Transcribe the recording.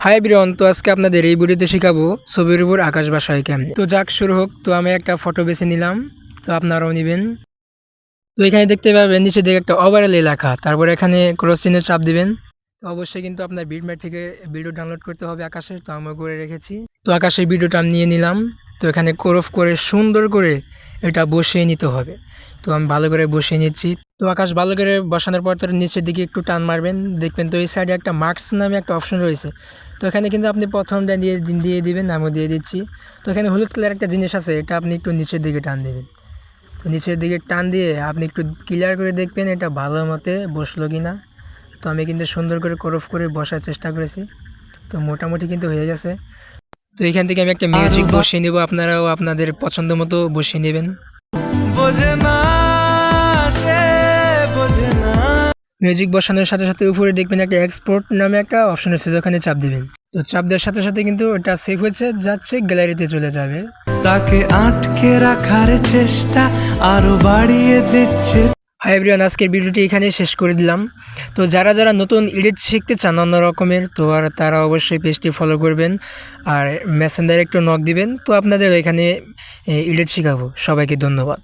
Hi everyone, তো আজকে আপনাদের এই ভিডিওতে শেখাবো ছবির উপর আকাশ বাসায় কেমনে। তো যাক শুরু হোক। তো আমি একটা ফটো বেছে নিলাম, তো আপনারাও নেবেন। তো এখানে দেখতে পাবেন নিচে দিকে একটা ওভারলে লেখা, তারপরে এখানে ক্রস চিহ্নে চাপ দিবেন। তো অবশ্যই কিন্তু আপনার বিটম্যাপ থেকে ভিডিও ডাউনলোড করতে হবে আকাশের, তো আমি করে রেখেছি। তো আকাশের ভিডিওটা আমি নিয়ে নিলাম। তো এখানে ক্রপ করে সুন্দর করে এটা বসিয়ে নিতে হবে। তো আমি ভালো করে বসিয়ে নিচ্ছি। তো আকাশ ভালো করে বসানোর পর তার নিচের দিকে একটু টান মারবেন, দেখবেন তো এই সাইডে একটা মার্কস নামে একটা অপশন রয়েছে। তো এখানে কিন্তু আপনি প্রথমটা দিয়ে দিবেন, আমিও দিয়ে দিচ্ছি। তো এখানে হলুদ কালার একটা জিনিস আছে, এটা আপনি একটু নিচের দিকে টান দেবেন। তো নিচের দিকে টান দিয়ে আপনি একটু ক্লিয়ার করে দেখবেন এটা ভালো মতে বসলো কি না। তো আমি কিন্তু সুন্দর করে ক্রপ করে বসার চেষ্টা করেছি। তো মোটামুটি কিন্তু হয়ে গেছে। তো এখান থেকে আমি একটা মিউজিক বসিয়ে নেব, আপনারাও আপনাদের পছন্দ মতো বসিয়ে নেবেন। মিউজিক বসানোর সাথে সাথে উপরে দেখবেন একটা এক্সপোর্ট নামে একটা অপশন আছে, ওখানে চাপ দিবেন। তো চাপ দেওয়ার সাথে সাথে কিন্তু ওটা সেভ হয়েছে যাচ্ছে, গ্যালারিতে চলে যাবে। তাকে আটকে রাখার চেষ্টা আরো বাড়িয়ে দিচ্ছে। হাই এভরিওয়ান, আজকের ভিডিওটি এখানে শেষ করে দিলাম। তো যারা যারা নতুন এডিট শিখতে চান অন্য রকমের, তো আর তারা অবশ্যই পেজটি ফলো করবেন আর মেসেঞ্জারে একটু নক দিবেন। তো আপনাদের এখানে এডিট শেখাবো। সবাইকে ধন্যবাদ।